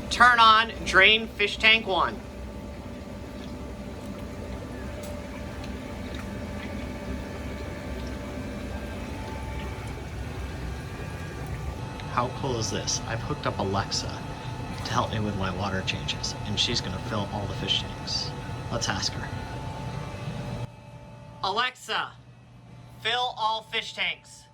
Turn on drain fish tank 1. How cool is this? I've hooked up Alexa to help me with my water changes, and she's gonna fill all the fish tanks. Let's ask her. Alexa, fill all fish tanks.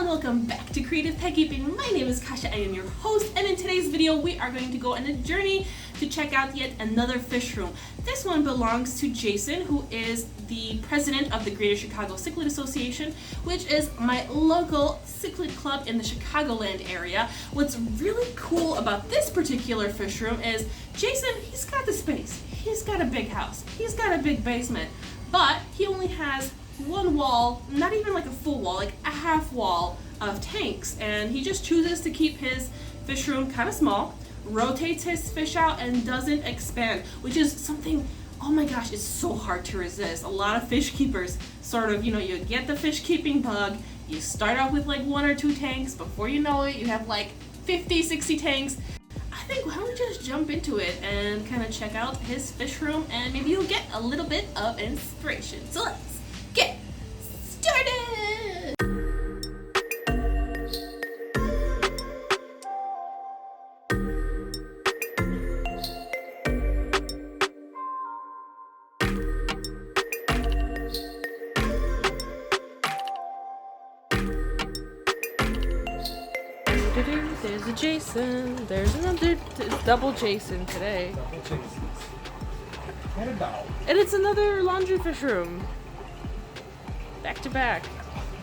Welcome back to Creative Pet Keeping. My name is Kasha, I am your host, and in today's video we are going to go on a journey to check out yet another fish room. This one belongs to Jason, who is the president of the Greater Chicago Cichlid Association, which is my local cichlid club in the Chicagoland area. What's really cool about this particular fish room is Jason, he's got the space. He's got a big house. He's got a big basement, but he only has one wall, not even like a full wall, like a half wall of tanks, and he just chooses to keep his fish room kind of small, rotates his fish out, and doesn't expand, which is something, oh my gosh, it's so hard to resist. A lot of fish keepers sort of, you get the fish keeping bug, you start out with like 1 or 2 tanks, before you know it you have like 50, 60 tanks. I think why don't we just jump into it and kind of check out his fish room, and maybe you'll get a little bit of inspiration. So let's get started! There's a Jason. There's another double Jason today. Double Jasons. And a dog. And it's another laundry fish room. Back to back.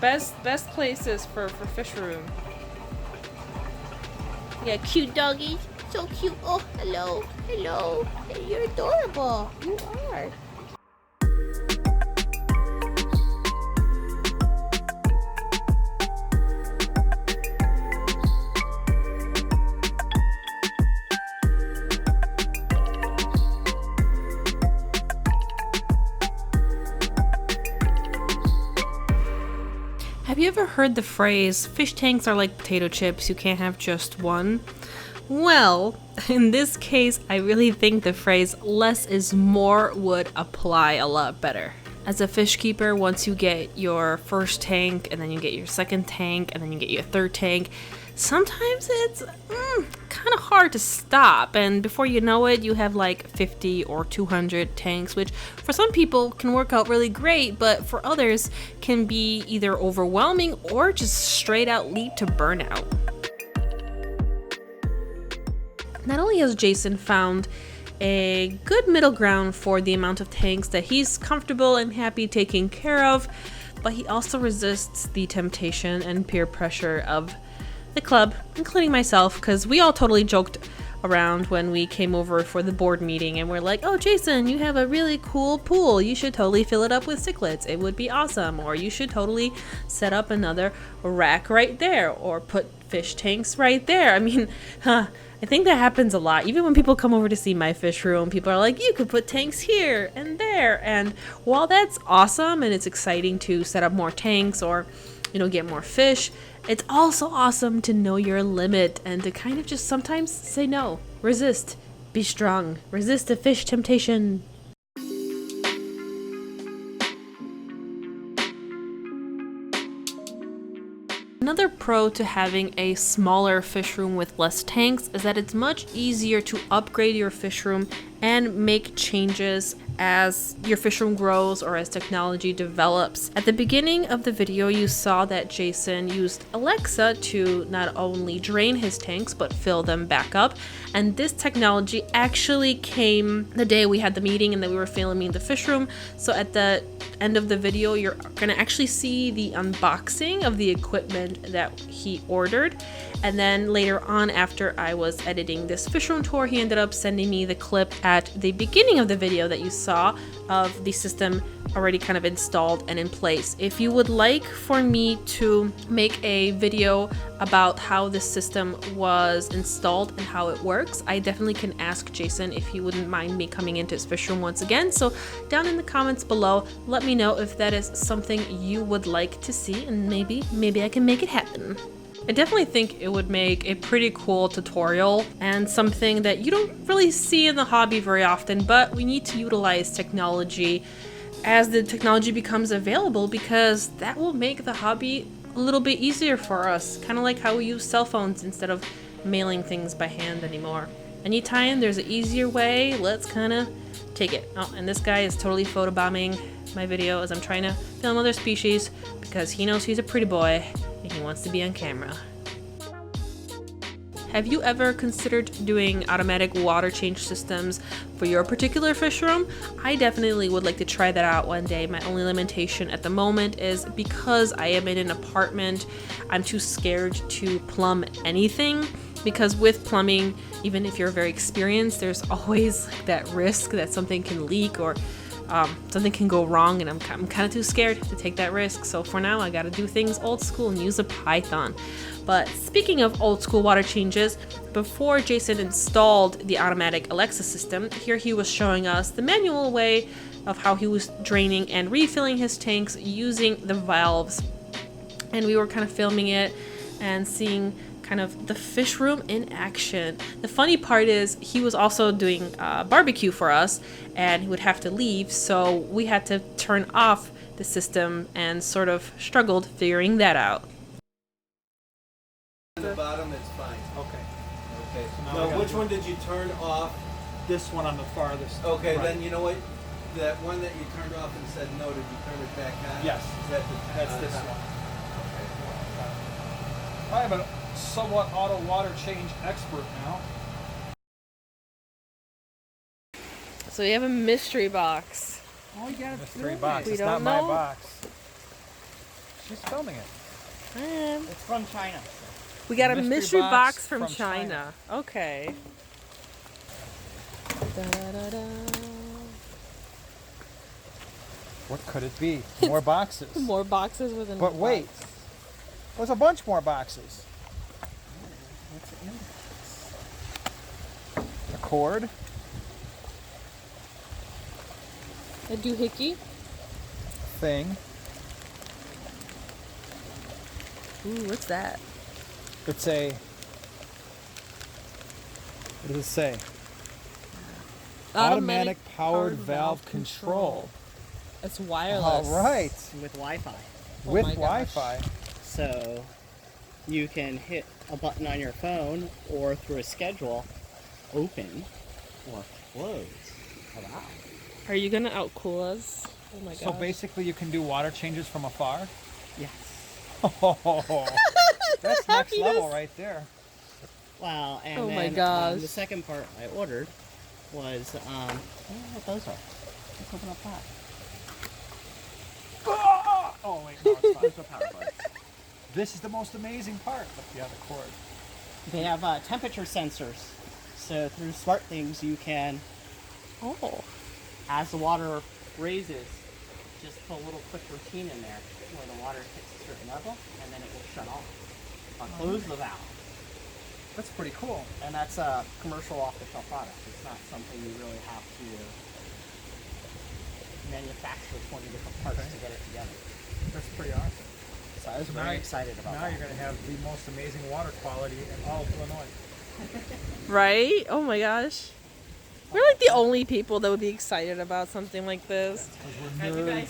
Best places for fish room. Yeah, cute doggy. So cute. Oh, hello. Hello. Hey, you're adorable. You are. Have you ever heard the phrase, fish tanks are like potato chips, you can't have just one? Well, in this case, I really think the phrase less is more would apply a lot better. As a fish keeper, once you get your first tank, and then you get your second tank, and then you get your third tank, sometimes it's kind of hard to stop, and before you know it, you have like 50 or 200 tanks, which for some people can work out really great, but for others can be either overwhelming or just straight out lead to burnout. Not only has Jason found a good middle ground for the amount of tanks that he's comfortable and happy taking care of, but he also resists the temptation and peer pressure of the club, including myself, because we all totally joked around when we came over for the board meeting, and we're like, oh Jason, you have a really cool pool, you should totally fill it up with cichlids, it would be awesome, or you should totally set up another rack right there, or put fish tanks right there. I mean, I think that happens a lot. Even when people come over to see my fish room, people are like, you could put tanks here and there, and while that's awesome and it's exciting to set up more tanks or get more fish, it's also awesome to know your limit and to kind of just sometimes say no, resist, be strong, resist the fish temptation. Another pro to having a smaller fish room with less tanks is that it's much easier to upgrade your fish room and make changes as your fish room grows or as technology develops. At the beginning of the video, you saw that Jason used Alexa to not only drain his tanks but fill them back up, and this technology actually came the day we had the meeting and that we were filming the fish room. So at the end of the video, you're gonna actually see the unboxing of the equipment that he ordered, and then later on, after I was editing this fish room tour, he ended up sending me the clip at the beginning of the video that you saw of the system already kind of installed and in place. If you would like for me to make a video about how this system was installed and how it works, I definitely can ask Jason if he wouldn't mind me coming into his fish room once again. So down in the comments below, let me know if that is something you would like to see, and maybe I can make it happen. I definitely think it would make a pretty cool tutorial and something that you don't really see in the hobby very often, but we need to utilize technology as the technology becomes available, because that will make the hobby a little bit easier for us, kind of like how we use cell phones instead of mailing things by hand anymore. Anytime there's an easier way, let's kind of take it. Oh, and this guy is totally photobombing my video as I'm trying to film other species because he knows he's a pretty boy and he wants to be on camera. Have you ever considered doing automatic water change systems for your particular fish room? I definitely would like to try that out one day. My only limitation at the moment is because I am in an apartment, I'm too scared to plumb anything, because with plumbing, even if you're very experienced, there's always that risk that something can leak or something can go wrong, and I'm kind of too scared to take that risk. So for now, I gotta do things old school and use a Python. But speaking of old school water changes, before Jason installed the automatic Alexa system, here he was showing us the manual way of how he was draining and refilling his tanks using the valves. And we were kind of filming it and seeing kind of the fish room in action. The funny part is he was also doing barbecue for us, and he would have to leave, so we had to turn off the system and sort of struggled figuring that out. On the bottom, it's fine. Okay. Okay. So now Now, we gotta which do- one did you turn off? This one on the farthest. Okay, right. then you know what? That one that you turned off and said no, did you turn it back on? Yes. Is that That's this one. I am a somewhat auto water change expert now. So we have a mystery box. Oh, you got mystery box. We It's don't not know. my box. She's filming it. It's from China. We got a Mystery mystery box box from from China. Okay. Da-da-da. What could it be? More boxes. More boxes within. But the wait, box. there's a bunch more boxes. What's in this? A cord. A doohickey. Thing. Ooh, what's that? It's a. What does it say? Automatic powered valve control. It's wireless. All right. With Wi-Fi. Oh With my gosh. Wi-Fi. So you can hit a button on your phone or through a schedule, open or close. Oh, wow. Are you gonna outcool us? Oh my god. So basically, you can do water changes from afar. Yes. Oh, that's next happiness. level right there. Wow. And Oh then, my gosh. the second part I ordered was, I don't know what those are. Let's open up that. Oh wait, no, it's There's fine. the power buds. This is the most amazing part. Look, the other cord. They have temperature sensors. So through SmartThings, you can, Oh. as the water raises, just put a little quick routine in there where the water hits a certain level and then it will shut off. Or close the valve. That's pretty cool. And that's a commercial off-the-shelf product. It's not something you really have to manufacture 20 different parts to get it together. That's pretty awesome. So I was Now very you- excited about Now that. you're going to have the most amazing water quality in all of Illinois. Right? Oh my gosh. We're like the only people that would be excited about something like this. Because we're nerds.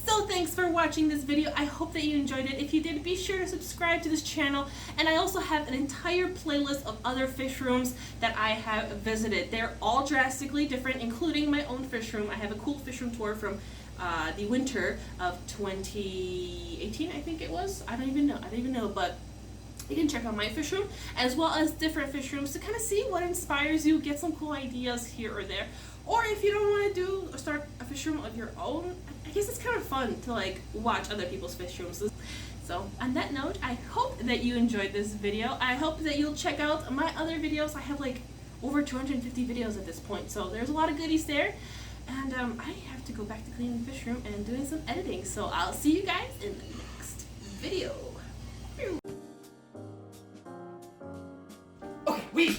So thanks for watching this video. I hope that you enjoyed it. If you did, be sure to subscribe to this channel. And I also have an entire playlist of other fish rooms that I have visited. They're all drastically different, including my own fish room. I have a cool fish room tour from the winter of 2018, I think it was. I don't even know, but you can check out my fish room as well as different fish rooms to kind of see what inspires you, get some cool ideas here or there. Or if you don't want to do or start a fish room of your own, I guess it's kind of fun to like watch other people's fish rooms. So on that note, I hope that you enjoyed this video. I hope that you'll check out my other videos. I have like over 250 videos at this point, so there's a lot of goodies there. And I have to go back to cleaning the fish room and doing some editing. So I'll see you guys in the next video. Okay, we.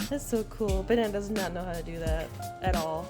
That's so cool. Banana does not know how to do that at all.